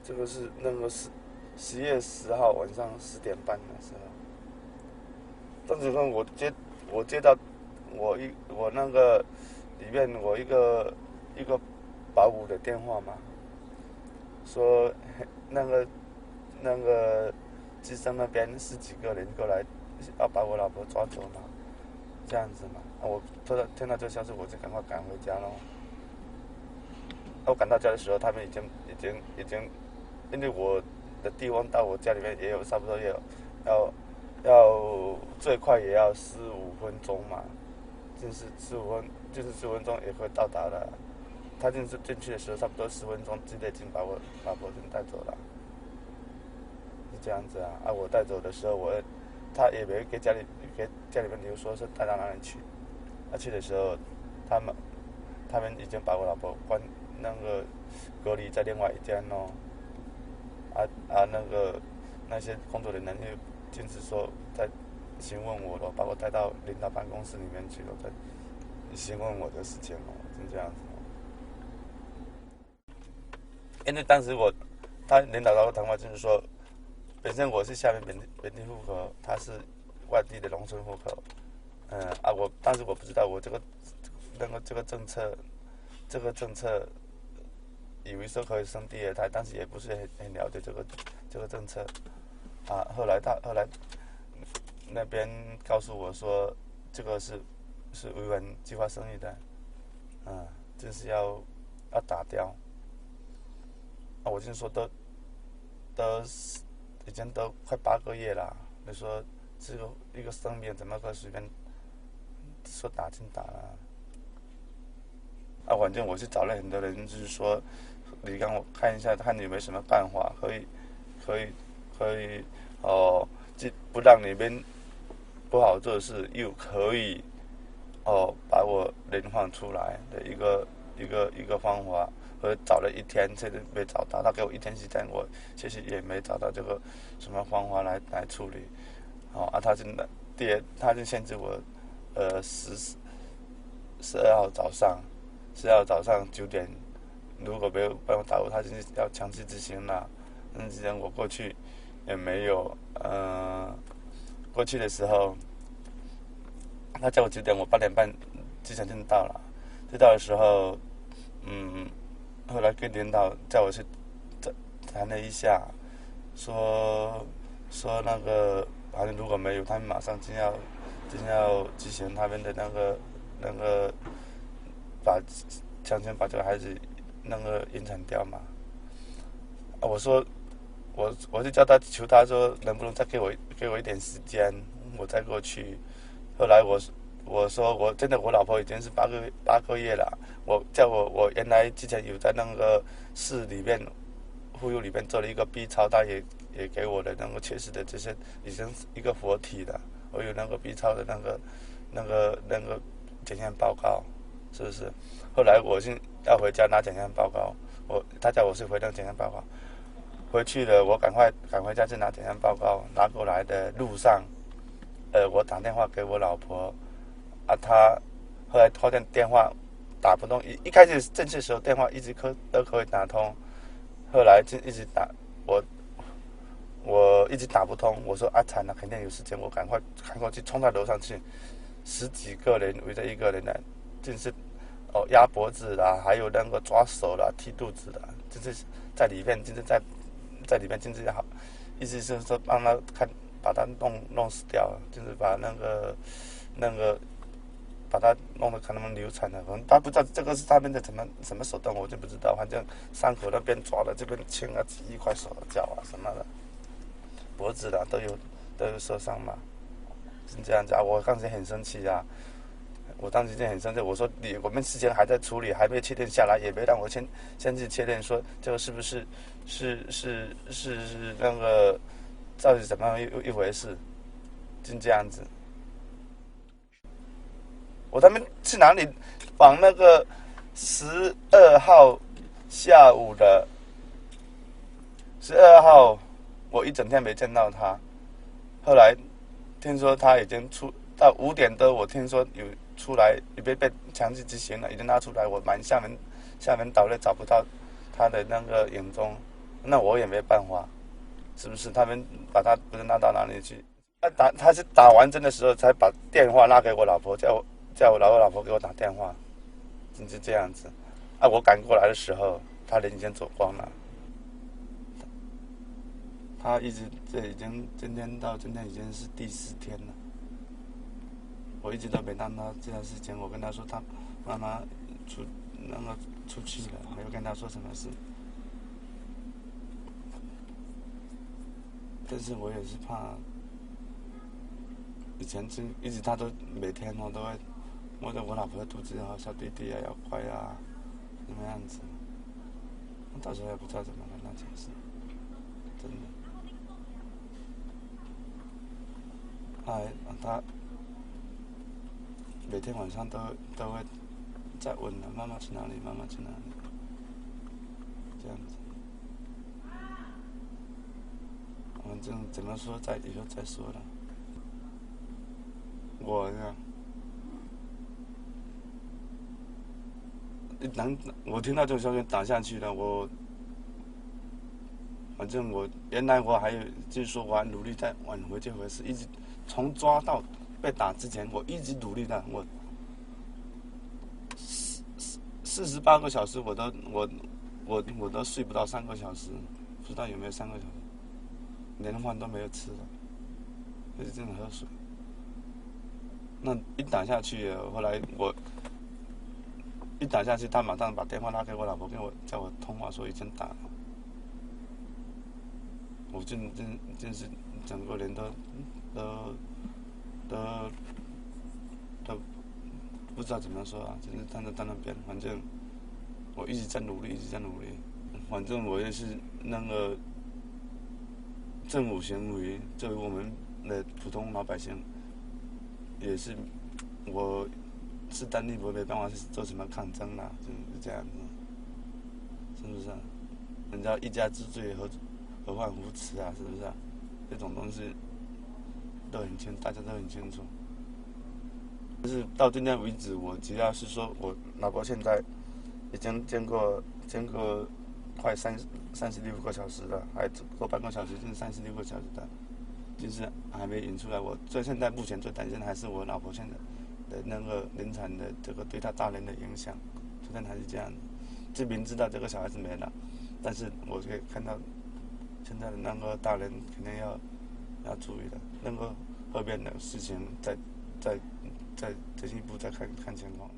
这个是那个10月10号晚上10点半的时候。当时呢，我接到我那个里面我一个保姆的电话嘛，说那个机上那边10几个人过来要把我老婆抓走嘛，这样子嘛。我听到这个消息，我就赶快赶回家咯。我赶到家的时候，他们已经，因为我的地方到我家里面也有差不多也有要最快也要15分钟嘛，就是15分钟也可以到达了。他进去的时候，差不多10分钟之内已经把我老婆带走了，是这样子啊。我带走的时候，他也没给家里面留说是带到哪里去。去的时候，他们已经把我老婆关那个隔离在另外一间咯。那些工作人员就就是说在询问我了，把我带到领导办公室里面去了，在询问我的事情哦，就这样子哦。因为当时他领导跟我谈话就是说，本身我是下面本地户口，他是外地的农村户口。当时我不知道我这个政策，以为说可以生第二胎，但是也不是很了解这个政策。后来那边告诉我说，这个是违反计划生育的，就是要打掉。我就说都已经都快8个月了，你说这个一个生命怎么可以随便说打就打了？反正我是找了很多人，就是说你让我看一下，看你有没有什么办法可以既不让你们不好做事，又可以把我人放出来的一个方法。我找了1天，现在没找到。他给我1天时间，我其实也没找到这个什么方法来处理。他就限制我12号早上9点，如果没有办法打我，他就是要强制执行了。之前我过去也没有，过去的时候，他叫我9点，我8点半之前就到了。就到的时候，后来跟领导叫我去谈了一下，说那个好像如果没有，他们马上就要执行他们的那个强行把这个孩子那个引产掉嘛。我说我就叫他求他说能不能再给我一点时间，我再过去。后来我说我真的我老婆已经是8个月了，我原来之前有在那个市里面妇幼里面做了一个 B 超，他也给我的那个确实的这些已经是一个活体的，我有那个 B 超的那个检验报告，是不是？后来我是要回家拿检验报告，他叫我是回那个检验报告，回去了我赶快回家去拿检验报告，拿过来的路上，我打电话给我老婆。他后来发现电话打不通，一开始正确的时候电话一直都可以打通，后来就一直打我一直打不通。我说惨了，肯定有事情，我赶快看过去，冲到楼上去，10几个人围着一个人呢，就是压脖子啦，还有那个抓手啦、踢肚子啦，就是在里面，就是在里面，就是好，意思是说让他把他弄死掉，就是把那个。把他弄得可能流产了，可能他不知道这个是他们的什么手段，我就不知道。反正伤口那边抓了，这边青啊几块手脚啊什么的，脖子啦都有受伤嘛，是这样子啊。我当时很生气啊，我当时就很生气，我说我们事情还在处理，还没确定下来，也没让我先去确认说这个是不是那个到底怎么一回事，就这样子。他们去哪里？往那个12号下午的12号，我一整天没见到他。后来听说他已经到5点多，我听说有出来，被强制执行了，已经拉出来。我满厦门岛内找不到他的那个影踪，那我也没办法，是不是？他们把他不知道拿到哪里去？他是打完针的时候才把电话拿给我老婆，叫我老婆给我打电话，就是这样子。啊，我赶过来的时候，他人已经走光了。他一直今天到今天已经是第4天了，我一直都没让他这段时间。我跟他说他妈妈出去了，没有跟他说什么事。但是我也是怕，以前一直他都每天都会摸着我老婆的肚子，小弟弟啊，要乖啊，怎么样子？到时候也不知道怎么跟他解释，真的。他每天晚上都会在问了，妈妈去哪里？妈妈去哪里？这样子。反正怎么说，以后再说了。我听到这种消息打下去了，反正原来我还有就是说我还努力在挽回这回事，一直从抓到被打之前，我一直努力的，我48个小时我都睡不到3个小时，不知道有没有3个小时，连饭都没有吃的，就是这样喝水。那一打下去，后来我一打下去，他马上把电话拿给我老婆，叫我通话说已经打了。我真是整个人都不知道怎么说啊，就是站在那边，反正我一直在努力，一直在努力。反正我也是那个政府行为，作为我们的普通老百姓，也是我势单力薄，没办法去做什么抗争啦，就是这样子，是不是啊？人家一家之罪，何患无辞啊？是不是啊？这种东西大家都很清楚。但是到今天为止，我只要是说我老婆现在已经经过快36个小时了，还过半个小时，就是36个小时的，就是还没引出来。现在目前最担心的还是我老婆现在的那个临产的这个对她大人的影响，现在还是这样子。就明知道这个小孩子没了，但是我可以看到现在的那个大人肯定要注意的，那个后边的事情再进一步再看情况。